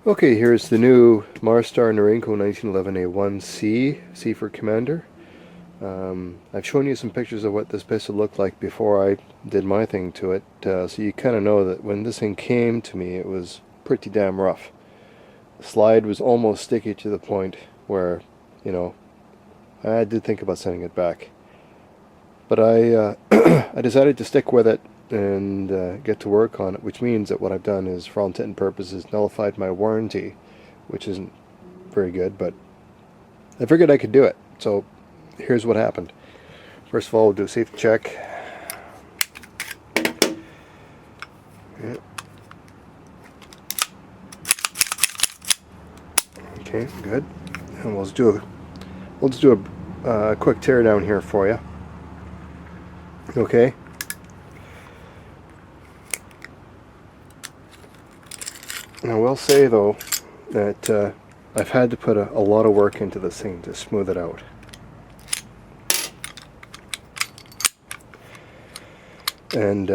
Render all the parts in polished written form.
Okay, here's the new Marstar Norinco 1911A1C, C for Commander. I've shown you some pictures of what this pistol looked like before I did my thing to it, so you kind of know that when this thing came to me it was pretty damn rough. The slide was almost sticky to the point where, you know, I did think about sending it back. But I I decided to stick with it and get to work on it, which means that what I've done is, for all intent and purposes, nullified my warranty, which isn't very good, but I figured I could do it. So here's what happened. First of all, we'll do a safety check. Yeah. Okay, good. And we'll just do a quick tear down here for you. Okay. I will say though that I've had to put a lot of work into this thing to smooth it out. And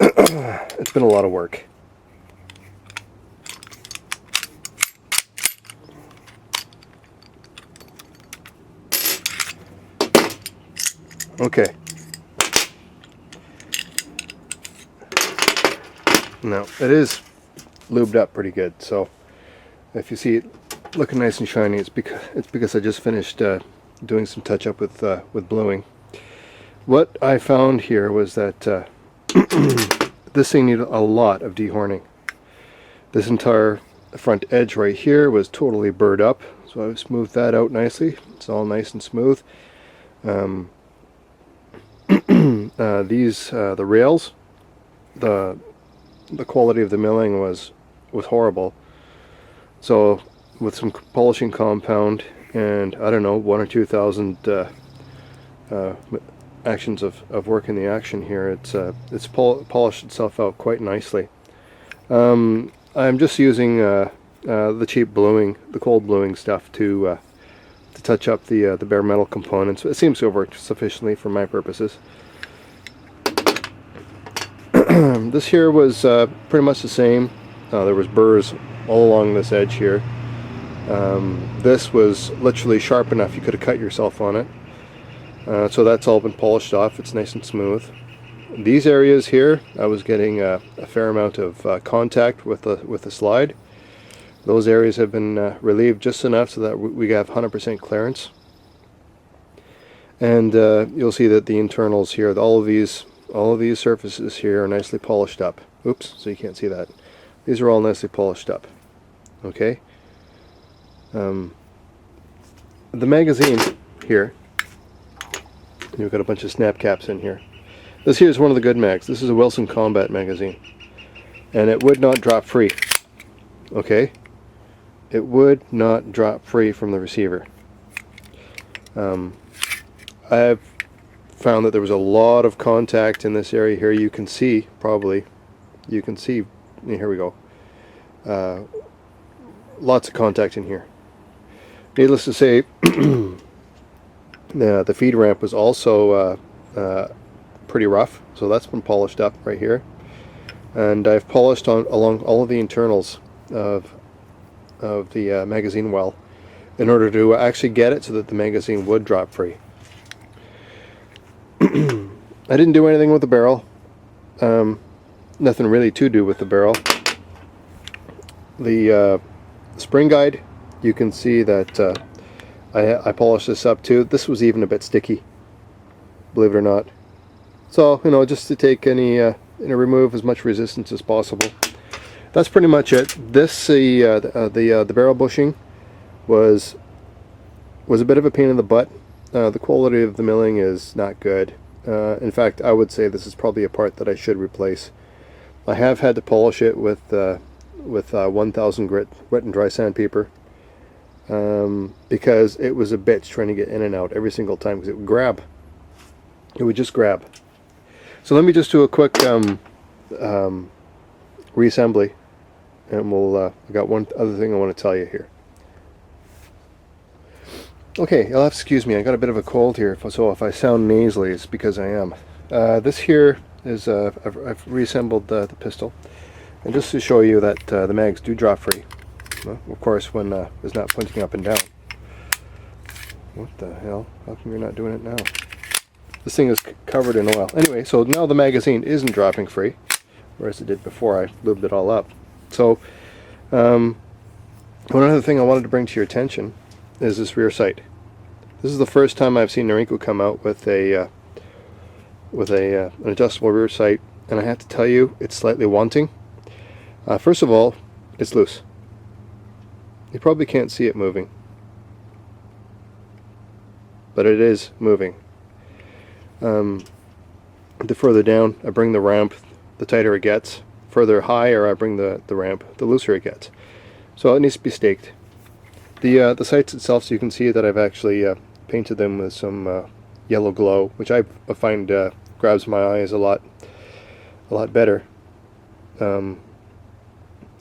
it's been a lot of work. Okay. Now, it is lubed up pretty good, so if you see it looking nice and shiny, it's because I just finished doing some touch up with bluing. What I found here was that this thing needed a lot of dehorning. This entire front edge right here was totally burred up, so I smoothed that out nicely. It's all nice and smooth. The rails, the quality of the milling was horrible. So with some polishing compound and, I don't know, 1,000 or 2,000 actions of work in the action here, it's polished itself out quite nicely. I'm just using the cheap bluing, the cold bluing stuff to touch up the bare metal components. It seems to have worked sufficiently for my purposes. This here was pretty much the same. There was burrs all along this edge here. This was literally sharp enough you could have cut yourself on it. So that's all been polished off. It's nice and smooth. These areas here, I was getting a fair amount of contact with the slide. Those areas have been relieved just enough so that we have 100% clearance. And you'll see that the internals here, all of these surfaces here are nicely polished up. Oops, so you can't see that. These are all nicely polished up. Okay. The magazine here, you've got a bunch of snap caps in here. This here is one of the good mags. This is a Wilson Combat magazine, and it would not drop free. Okay, it would not drop free from the receiver. I've found that there was a lot of contact in this area here. You can see, here we go, lots of contact in here. Needless to say, the feed ramp was also pretty rough, so that's been polished up right here. And I've polished along all of the internals of the magazine well in order to actually get it so that the magazine would drop free. I didn't do anything with the barrel. Nothing really to do with the barrel. The spring guide, you can see that I polished this up too. This was even a bit sticky, believe it or not. So, you know, just to take remove as much resistance as possible. That's pretty much it. This the barrel bushing was a bit of a pain in the butt. The quality of the milling is not good. In fact, I would say this is probably a part that I should replace. I have had to polish it with 1000 grit wet and dry sandpaper because it was a bitch trying to get in and out every single time because it would grab. It would just grab. So let me just do a quick reassembly, and I got one other thing I want to tell you here. Okay, you'll have to excuse me, I got a bit of a cold here, so if I sound nasally, it's because I am. This here is, I've reassembled the pistol. And just to show you that the mags do drop free, well, of course when it's not pointing up and down. What the hell? How come you're not doing it now? This thing is covered in oil. Anyway, so now the magazine isn't dropping free, whereas it did before I lubed it all up. So one other thing I wanted to bring to your attention is this rear sight. This is the first time I've seen Norinco come out with an adjustable rear sight, and I have to tell you, it's slightly wanting. First of all, it's loose. You probably can't see it moving, but it is moving. The further down I bring the ramp, the tighter it gets. Further higher I bring the ramp, the looser it gets. So it needs to be staked. The sights itself, so you can see that I've actually painted them with some yellow glow, which I find grabs my eyes a lot better.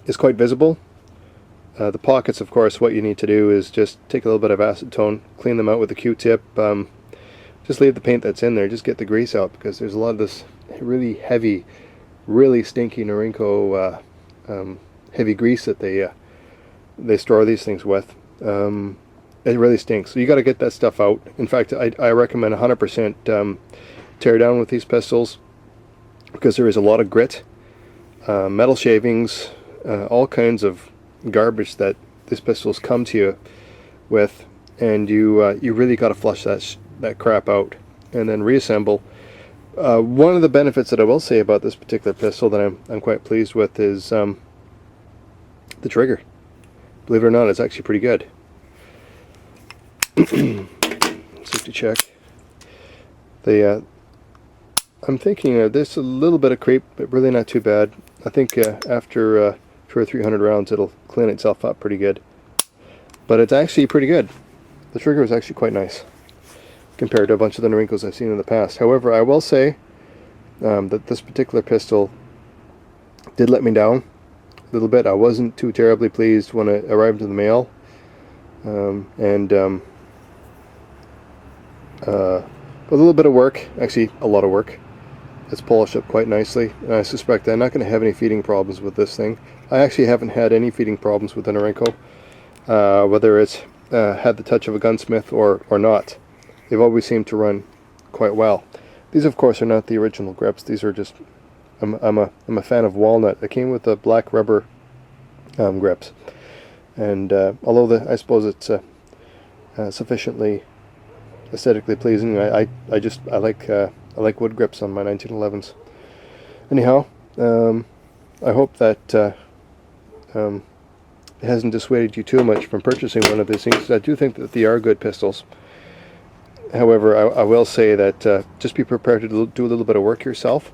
It's quite visible. The pockets, of course, what you need to do is just take a little bit of acetone, clean them out with a Q-tip. Just leave the paint that's in there, just get the grease out, because there's a lot of this really heavy, really stinky Norinco heavy grease that they store these things with. It really stinks, so you got to get that stuff out. In fact, I recommend 100% tear down with these pistols, because there is a lot of grit, metal shavings, all kinds of garbage that these pistols come to you with, and you really got to flush that crap out and then reassemble. One of the benefits that I will say about this particular pistol that I'm quite pleased with is the trigger. Believe it or not, it's actually pretty good. Safety check. I'm thinking there's a little bit of creep, but really not too bad. I think after 200 or 300 rounds it'll clean itself up pretty good. But it's actually pretty good. The trigger is actually quite nice compared to a bunch of the Norincos I've seen in the past. However, I will say that this particular pistol did let me down a little bit. I wasn't too terribly pleased when it arrived in the mail. A little bit of work, actually a lot of work. It's polished up quite nicely, and I suspect I'm not going to have any feeding problems with this thing. I actually haven't had any feeding problems with the Norinco, whether it's had the touch of a gunsmith or not. They've always seemed to run quite well. These, of course, are not the original grips. These are just, I'm a fan of walnut. It came with the black rubber grips, and although I suppose it's sufficiently aesthetically pleasing, I like wood grips on my 1911s. Anyhow, I hope that it hasn't dissuaded you too much from purchasing one of these things. I do think that they are good pistols. However, I will say that just be prepared to do a little bit of work yourself,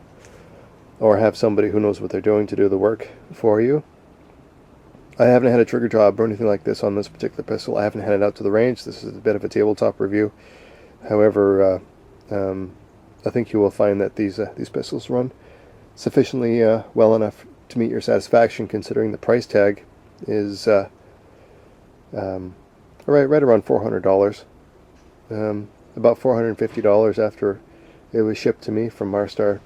or have somebody who knows what they're doing to do the work for you. I haven't had a trigger job or anything like this on this particular pistol. I haven't had it out to the range. This is a bit of a tabletop review. However, I think you will find that these pistols run sufficiently well enough to meet your satisfaction, considering the price tag is right around $400. About $450 after it was shipped to me from Marstar.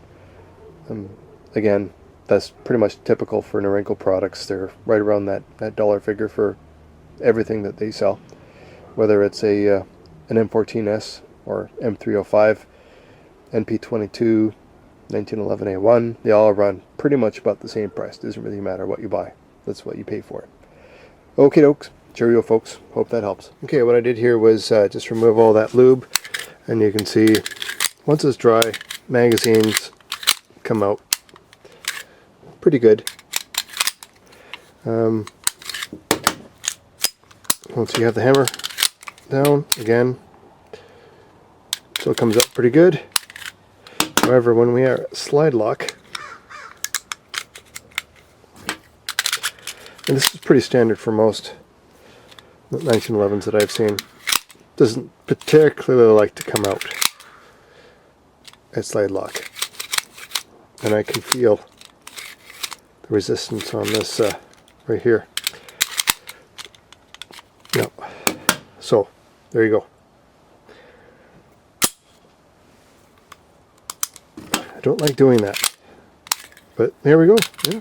Again, that's pretty much typical for Norinco products. They're right around that dollar figure for everything that they sell, whether it's an M14S or M305, NP22, 1911A1. They all run pretty much about the same price. Doesn't really matter what you buy. That's what you pay for it. Okay, dokes. Cheerio, folks. Hope that helps. Okay, what I did here was just remove all that lube, and you can see once it's dry, magazines come out pretty good. Once you have the hammer down again, so it comes up pretty good. However, when we are at slide lock, and this is pretty standard for most 1911s that I've seen, doesn't particularly like to come out at slide lock, and I can feel the resistance on this right here. No, so there you go. I don't like doing that, but there we go. Yeah.